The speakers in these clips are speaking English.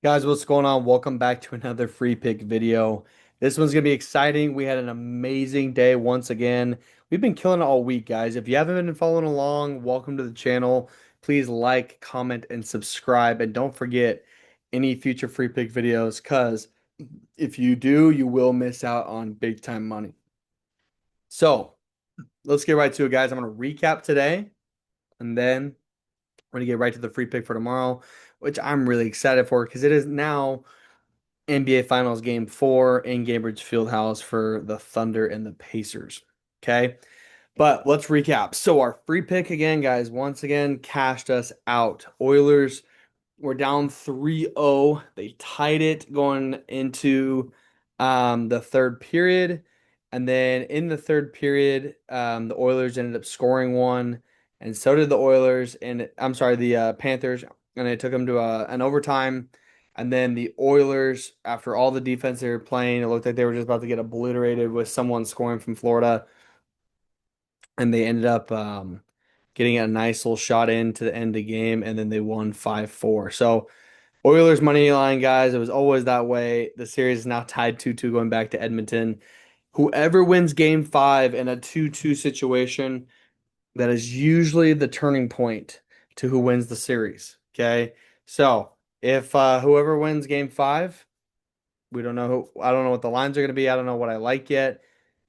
Guys, what's going on? Welcome back to another free pick video. This one's going to be exciting. We had an amazing day once again. We've been killing it all week, guys. If you haven't been following along, welcome to the channel. Please like, comment, and subscribe. And don't forget any future free pick videos, because if you do, you will miss out on big time money. So let's get right to it, guys. I'm going to recap today, and then we're going to get right to the free pick for tomorrow, which I'm really excited for because it is now NBA Finals Game 4 in Gainbridge Fieldhouse for the Thunder and the Pacers. Okay. But let's recap. So our free pick again, guys, once again, cashed us out. Oilers were down 3-0. They tied it going into the third period. And then in the third period, the Oilers ended up scoring one, and so did the Oilers. And I'm sorry, the Panthers, and it took them to an overtime. And then the Oilers, after all the defense they were playing, it looked like they were just about to get obliterated with someone scoring from Florida, and they ended up getting a nice little shot into the end of the game, and then they won 5-4. So Oilers money line, guys. It was always that way. The series is now tied 2-2 going back to Edmonton. Whoever wins game 5 in a 2-2 situation, that is usually the turning point to who wins the series. Okay. So if whoever wins game 5, we don't know I don't know what the lines are going to be. I don't know what I like yet.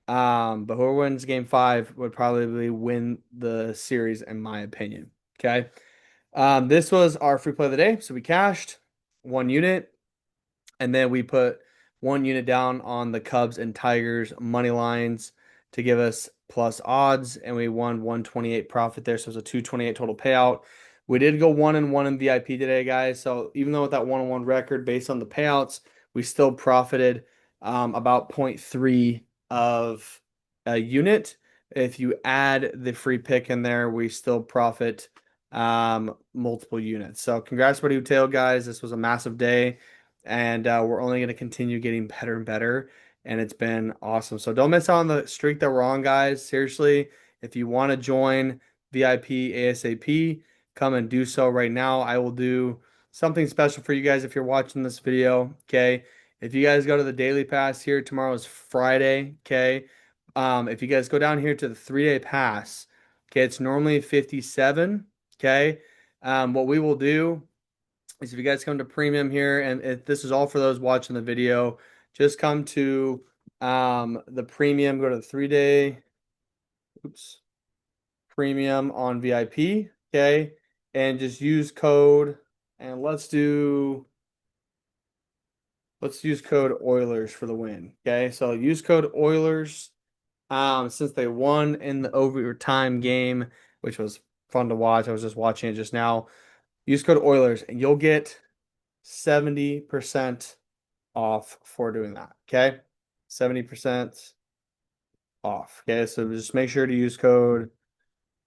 But whoever wins game 5 would probably win the series, in my opinion. Okay. This was our free play of the day. So we cashed 1 unit, and then we put 1 unit down on the Cubs and Tigers money lines to give us plus odds, and we won 128 profit there. So it was a 228 total payout. We did go 1-1 in VIP today, guys. So even though with that 1-1 record based on the payouts, we still profited about zero point 0.3 of a unit. If you add the free pick in there, we still profit multiple units. So congrats, buddy, who tailed, guys. This was a massive day, and we're only going to continue getting better and better, and it's been awesome. So don't miss out on the streak that we're on, guys. Seriously, if you want to join VIP ASAP, come and do so right now. I will do something special for you guys if you're watching this video. Okay, if you guys go to the daily pass here, tomorrow is Friday. Okay, if you guys go down here to the 3-day pass, okay, it's normally 57. Okay, what we will do is, if you guys come to premium here, and if this is all for those watching the video, just come to the premium, go to the 3-day, oops, premium on VIP, okay, and just use code, and let's use code Oilers for the win. Okay, so use code Oilers. Since they won in the overtime game, which was fun to watch. I was just watching it just now. Use code Oilers, and you'll get 70% off for doing that. Okay. 70% off. Okay. So just make sure to use code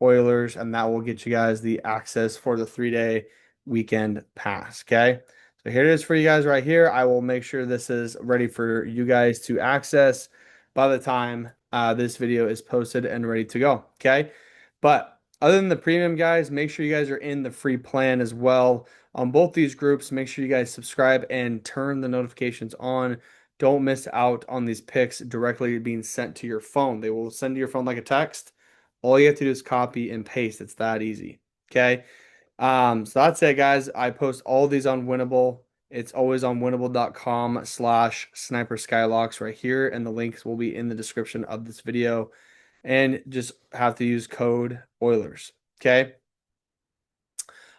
Oilers, and that will get you guys the access for the 3-day weekend pass. Okay. So here it is for you guys right here. I will make sure this is ready for you guys to access by the time this video is posted and ready to go. Okay. But other than the premium, guys, make sure you guys are in the free plan as well on both these groups. Make sure you guys subscribe and turn the notifications on. Don't miss out on these picks directly being sent to your phone. They will send to your phone like a text. All you have to do is copy and paste. It's that easy. Okay. So that's it, guys. I post all these on Winnable. It's always on winnable.com/snipersky right here, and the links will be in the description of this video. And just have to use code Oilers. Okay.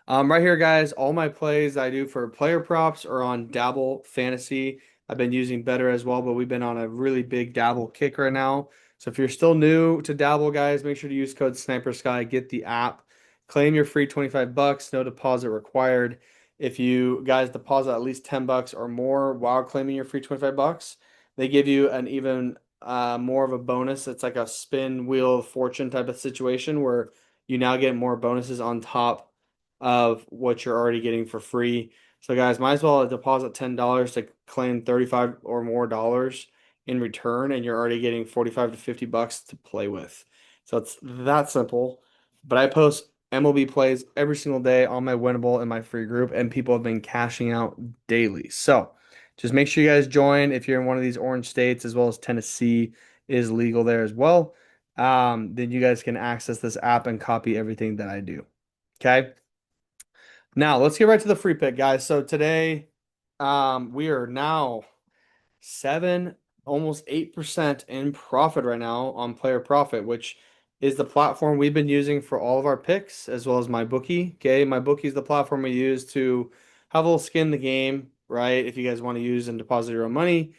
Right here, guys, all my plays I do for player props are on Dabble Fantasy. I've been using Betr as well, but we've been on a really big Dabble kick right now. So if you're still new to Dabble, guys, make sure to use code snipersky. Get the app, claim your free 25 bucks, no deposit required. If you guys deposit at least 10 bucks or more while claiming your free 25 bucks, they give you an even more of a bonus. It's like a spin wheel of fortune type of situation where you now get more bonuses on top of what you're already getting for free. So guys, might as well deposit $10 to claim 35 or more dollars in return, and you're already getting 45 to 50 bucks to play with. So it's that simple. But I post MLB plays every single day on my winnable and my free group, and people have been cashing out daily. So just make sure you guys join if you're in one of these orange states, as well as Tennessee is legal there as well. Then you guys can access this app and copy everything that I do. Okay. Now let's get right to the free pick, guys. So today, we are now 7, almost 8% in profit right now on Player Profit, which is the platform we've been using for all of our picks, as well as MyBookie. Okay, MyBookie is the platform we use to have a little skin in the game, right? If you guys want to use and deposit your own money.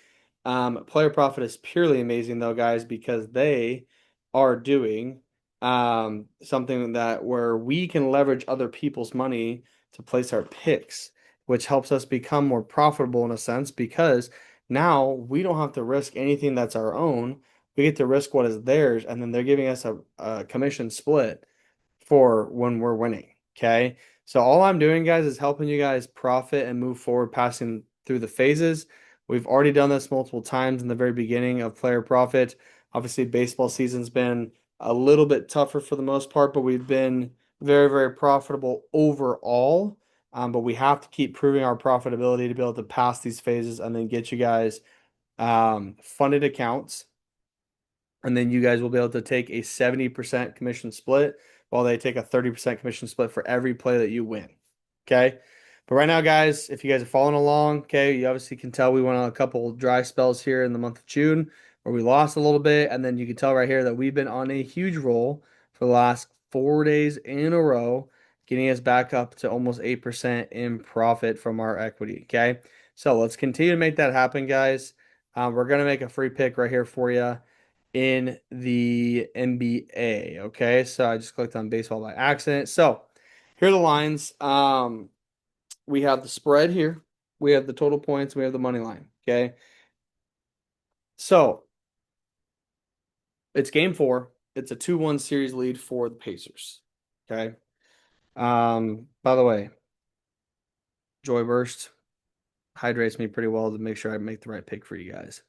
Player Profit is purely amazing though, guys, because they are doing something that where we can leverage other people's money to place our picks, which helps us become more profitable in a sense because now we don't have to risk anything that's our own. We get to risk what is theirs, and then they're giving us a commission split for when we're winning. Okay. So all I'm doing, guys, is helping you guys profit and move forward, passing through the phases. We've already done this multiple times in the very beginning of player profit. Obviously, baseball season's been a little bit tougher for the most part, but we've been very, very profitable overall. But we have to keep proving our profitability to be able to pass these phases and then get you guys funded accounts. And then you guys will be able to take a 70% commission split while they take a 30% commission split for every play that you win. Okay. But right now, guys, if you guys are following along, okay, you obviously can tell we went on a couple dry spells here in the month of June where we lost a little bit. And then you can tell right here that we've been on a huge roll for the last 4 days in a row, getting us back up to almost 8% in profit from our equity. Okay. So let's continue to make that happen, guys. We're going to make a free pick right here for you in the NBA. Okay, so I just clicked on baseball by accident. So here are the lines. We have the spread here. We have the total points. We have the money line. Okay, so it's game 4. It's a 2-1 series lead for the Pacers. Okay. By the way, Joy Burst hydrates me pretty well to make sure I make the right pick for you guys.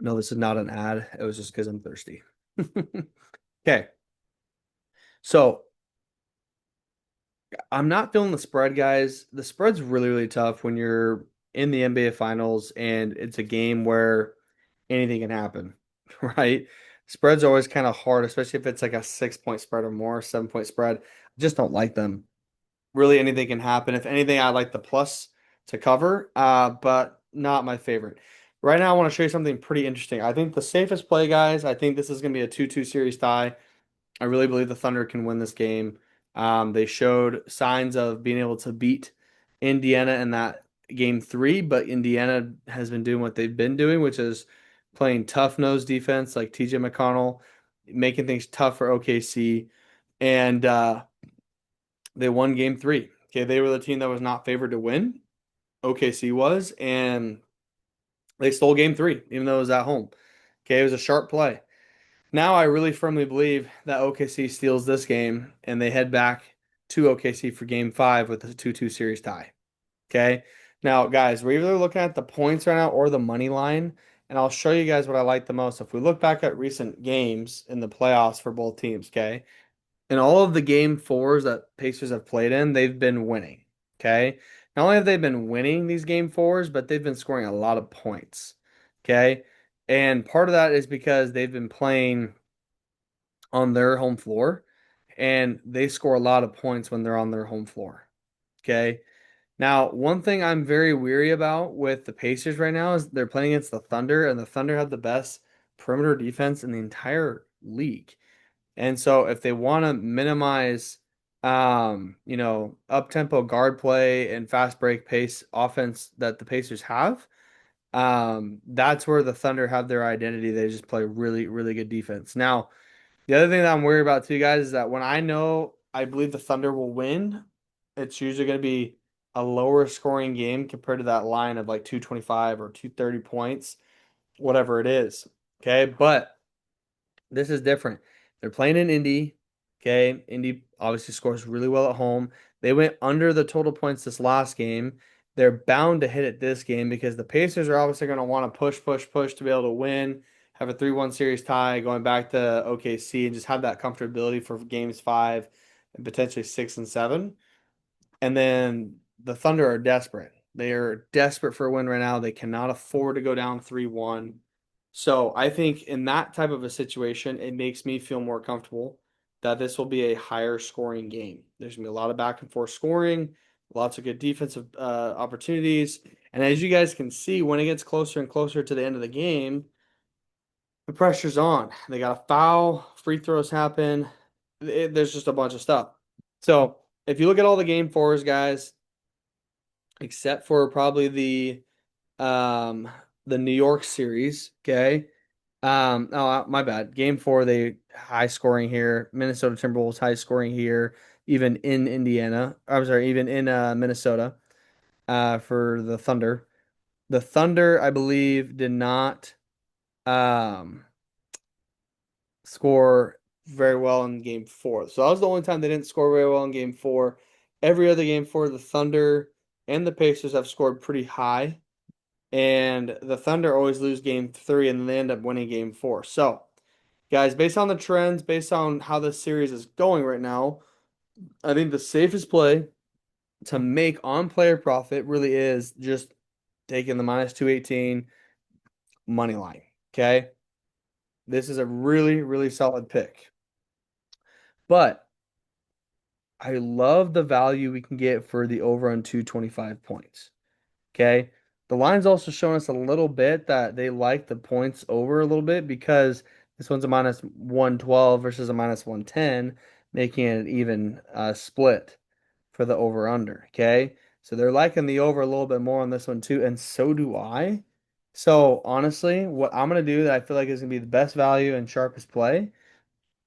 No, this is not an ad. It was just because I'm thirsty. Okay. So I'm not feeling the spread, guys. The spread's really, really tough when you're in the NBA Finals and it's a game where anything can happen, right? Spreads are always kind of hard, especially if it's like a 6-point spread or more, 7-point spread. I just don't like them. Really, anything can happen. If anything, I like the plus to cover, but not my favorite. Right now, I want to show you something pretty interesting. I think the safest play, guys, I think this is going to be a 2-2 series tie. I really believe the Thunder can win this game. They showed signs of being able to beat Indiana in that game 3, but Indiana has been doing what they've been doing, which is playing tough nose defense like TJ McConnell, making things tough for OKC, and they won game 3. Okay, they were the team that was not favored to win. OKC was, and they stole game 3, even though it was at home. Okay, it was a sharp play. Now I really firmly believe that OKC steals this game and they head back to OKC for game 5 with a 2-2 series tie. Okay. Now, guys, we're either looking at the points right now or the money line, and I'll show you guys what I like the most. If we look back at recent games in the playoffs for both teams, okay, in all of the game 4s that Pacers have played in, they've been winning. Okay. Not only have they been winning these game 4s, but they've been scoring a lot of points. Okay. And part of that is because they've been playing on their home floor and they score a lot of points when they're on their home floor. Okay. Now, one thing I'm very weary about with the Pacers right now is they're playing against the Thunder, and the Thunder have the best perimeter defense in the entire league. And so if they want to minimize up-tempo guard play and fast break pace offense that the Pacers have, that's where the Thunder have their identity. They just play really, really good defense. Now, the other thing that I'm worried about too, guys, is that when I know I believe the Thunder will win, it's usually going to be a lower scoring game compared to that line of like 225 or 230 points, whatever it is. Okay. But this is different. They're playing in Indy. Okay. Indy obviously scores really well at home. They went under the total points this last game. They're bound to hit it this game because the Pacers are obviously going to want to push, push, push to be able to win have a 3-1 series tie going back to OKC and just have that comfortability for games 5 and potentially 6 and 7. And then the Thunder are desperate. They are desperate for a win right now. They cannot afford to go down 3-1. So I think in that type of a situation, it makes me feel more comfortable that this will be a higher scoring game. There's going to be a lot of back and forth scoring, lots of good defensive opportunities. And as you guys can see, when it gets closer and closer to the end of the game, the pressure's on. They got a foul, free throws happen. There's just a bunch of stuff. So if you look at all the game fours, guys, except for probably um the New York series, okay? Oh, my bad. Game 4, they high scoring here. Minnesota Timberwolves high scoring here, even in Indiana. I'm sorry, even in Minnesota, for the Thunder. The Thunder, I believe, did not um score very well in game 4. So that was the only time they didn't score very well in game 4. Every other game 4, the Thunder and the Pacers have scored pretty high. And the Thunder always lose game 3 and then they end up winning game 4. So, guys, based on the trends, based on how this series is going right now, I think the safest play to make on player profit really is just taking the minus 218 money line. Okay. This is a really, really solid pick. But I love the value we can get for the over on 225 points. Okay. The line's also showing us a little bit that they like the points over a little bit because this one's a minus 112 versus a minus 110, making it an even split for the over under. Okay. So they're liking the over a little bit more on this one too, and so do I. So honestly, what I'm gonna do that I feel like is gonna be the best value and sharpest play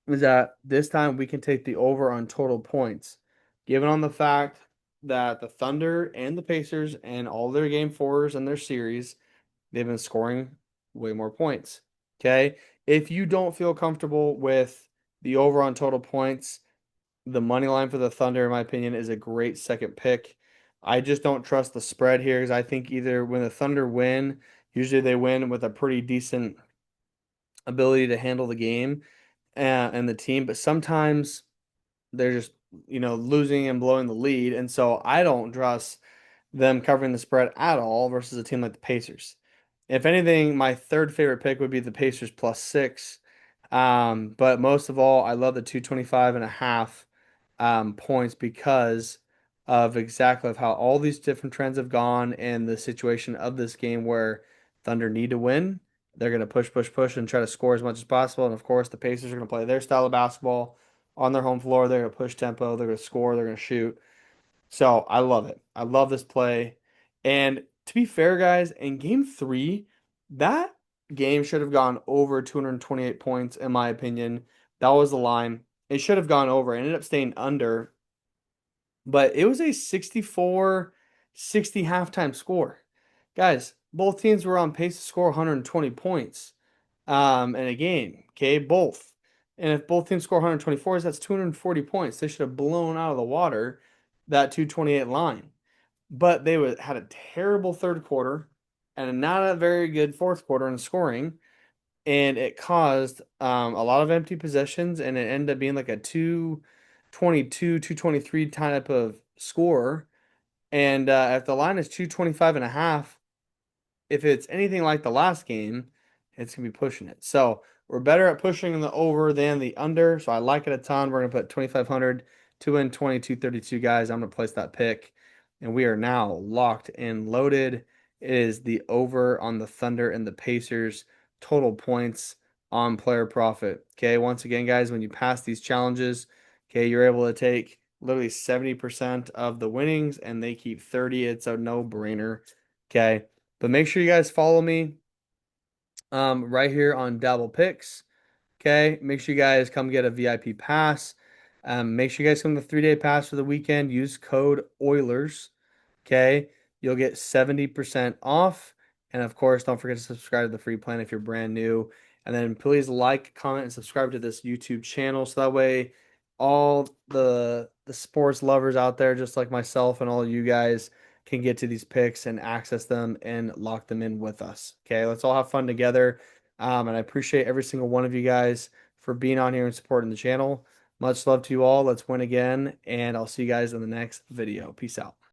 is that this time we can take the over on total points, given on the fact that the Thunder and the Pacers and all their game fours and their series, they've been scoring way more points. Okay. If you don't feel comfortable with the over on total points, the money line for the Thunder, in my opinion, is a great second pick. I just don't trust the spread here because I think either when the Thunder win, usually they win with a pretty decent ability to handle the game and the team, but sometimes they're just, losing and blowing the lead. And so I don't trust them covering the spread at all versus a team like the Pacers. If anything, my third favorite pick would be the Pacers plus 6. But most of all, I love the 225 and a half points because of exactly of how all these different trends have gone and the situation of this game where Thunder need to win. They're going to push, push, push and try to score as much as possible. And of course, the Pacers are going to play their style of basketball on their home floor. They're going to push tempo. They're going to score. They're going to shoot. So I love it. I love this play. And to be fair, guys, in game 3, that game should have gone over 228 points, in my opinion. That was the line. It should have gone over. It ended up staying under, but it was a 64-60 halftime score. Guys, both teams were on pace to score 120 points in a game. Okay, both. And if both teams score 124, that's 240 points. They should have blown out of the water that 228 line. But they had a terrible third quarter and not a very good fourth quarter in scoring. And it caused a lot of empty possessions, and it ended up being like a 222, 223 type of score. And if the line is 225 and a half, if it's anything like the last game, it's going to be pushing it. So we're better at pushing the over than the under. So I like it a ton. We're going to put 2,500 to win 22-32, guys. I'm going to place that pick. And we are now locked and loaded. It is the over on the Thunder and the Pacers total points on player profit. Okay. Once again, guys, when you pass these challenges, okay, you're able to take literally 70% of the winnings and they keep 30. It's a no-brainer. Okay. But make sure you guys follow me right here on Dabble Picks. Okay, make sure you guys come get a VIP pass. Make sure you guys come to the 3-day pass for the weekend. Use code Oilers. Okay, you'll get 70% off. And of course, don't forget to subscribe to the free plan if you're brand new. And then please like, comment, and subscribe to this YouTube channel so that way all the sports lovers out there, just like myself and all of you guys, can get to these picks and access them and lock them in with us. Okay, let's all have fun together. And I appreciate every single one of you guys for being on here and supporting the channel. Much love to you all. Let's win again, and I'll see you guys in the next video. Peace out.